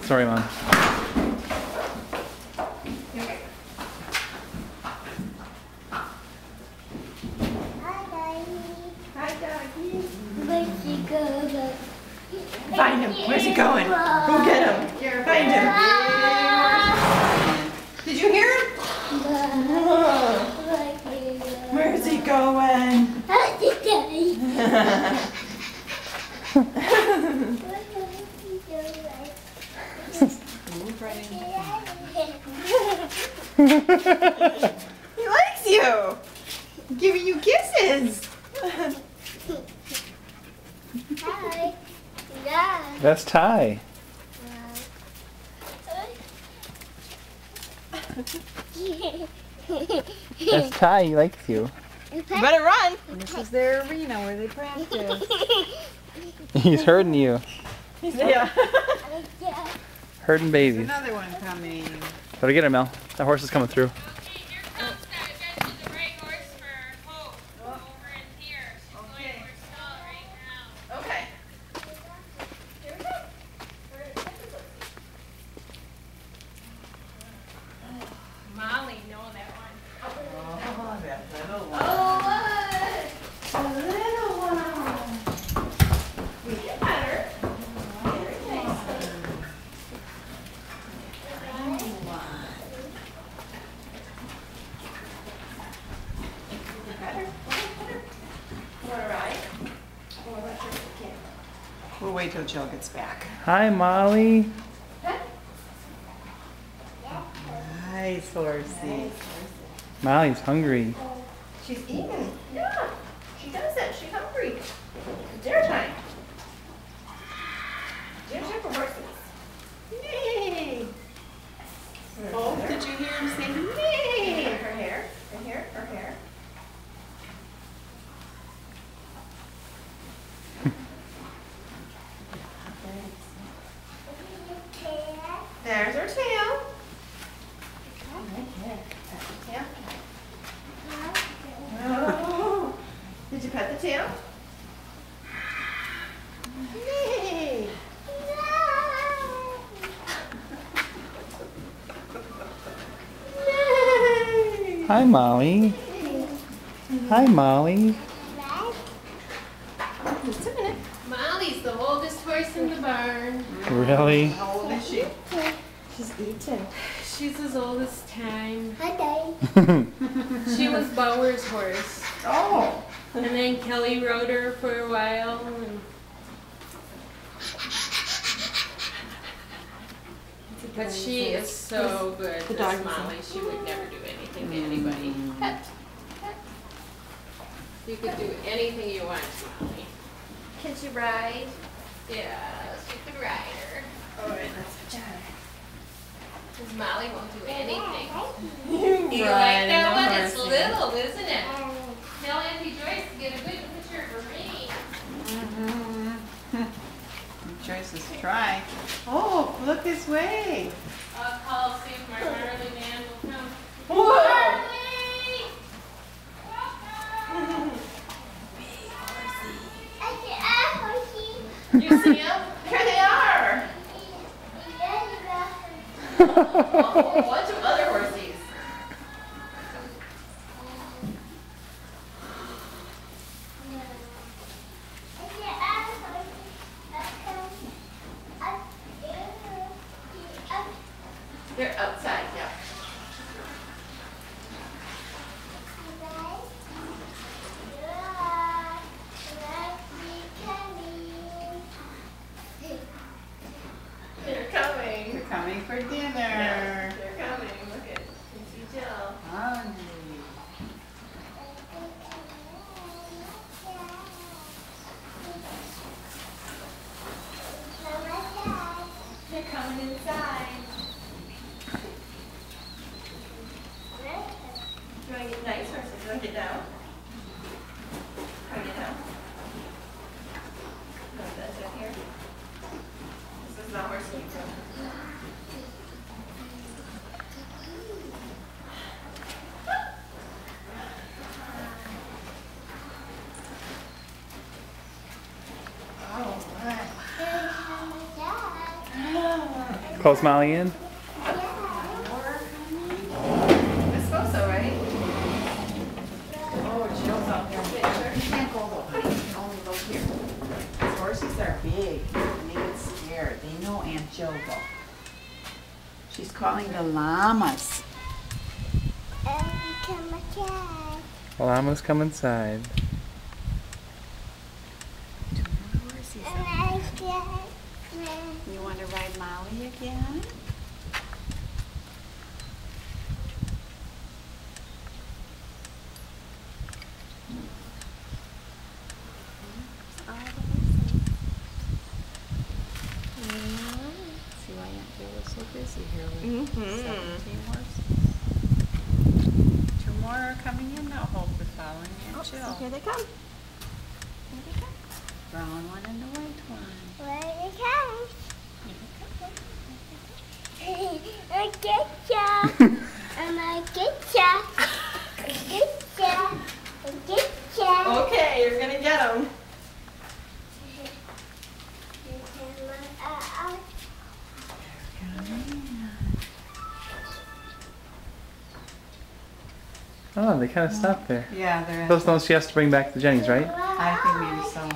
Sorry, Mom. Find him. Where's he going? Go get him. Find him. Did you hear him? Where's he going? He likes you. Giving you kisses. Hi. Yeah. That's Ty. That's Ty. He likes you. You better run. This is their arena where they practice. He's herding you. Yeah. Herding babies. Another one coming. Better get him, Mel. That horse is coming through. Okay. Molly, know that one. Oh, that little one. Oh, A little one. We get better. Very nice. Better. You want to ride? Or let your kid? We'll wait till Jill gets back. Hi, Molly. Nice horsey. Molly's hungry. She's eating. Yeah, she does it. She's hungry. It's dinner time. Dinner time for horses. Yay! Oh, did you hear him say yay? Her hair, her hair, her hair. There's her tail. That's her tail. Oh, did you pet the tail? Yay! Yay! Hi, Molly. Hi, Molly. Just a minute. Molly's the oldest horse in the barn. Really? How old is she? She's eating. She's as old as time. Hi, Daddy. She was Bauer's horse. Oh. And then Kelly rode her for a while. But she is so good, The this dog is Molly. She would never do anything to anybody. Pet. Pet. You could do anything you want to Molly. Can she ride? Yeah, you could ride her. All right, let's put you Because Molly won't do anything. You You like that one? It's little, isn't it? Tell Auntie Joyce to get a good picture for me. Joyce's try. Oh, look this way. I'll call, see if my Harley man will come. Whoa! Harley! Welcome! You see him? Here they are. A whole bunch of other horsies. They're outside, yeah. They're coming. They're coming for dinner. Yeah, they're coming. Look at see Jill. Hungry. They're coming inside. Do you want to get nice horses? Do you want to get down? Can I get down? No, that's it here. This is not horse you go. Calls Molly in. Miss Bosa, right? Oh, Jill's out there. You can't go though, honey. You can only go here. These horses are big and they get scared. They know Aunt Jill though. She's calling the llamas. Llamas come inside. You want to ride Molly again? See why Aunt Jill was so busy here with 17 horses. 2 more are coming in now, hopefully following Aunt Jill. Here they come. Brown one and the white one. Where they come? I get ya. I'm gonna get ya. Get ya. Get ya. Okay, you're gonna get them. Oh, they kind of stopped there. Yeah, they're. Those ones she has to bring back to Jenny's, right? I think maybe so.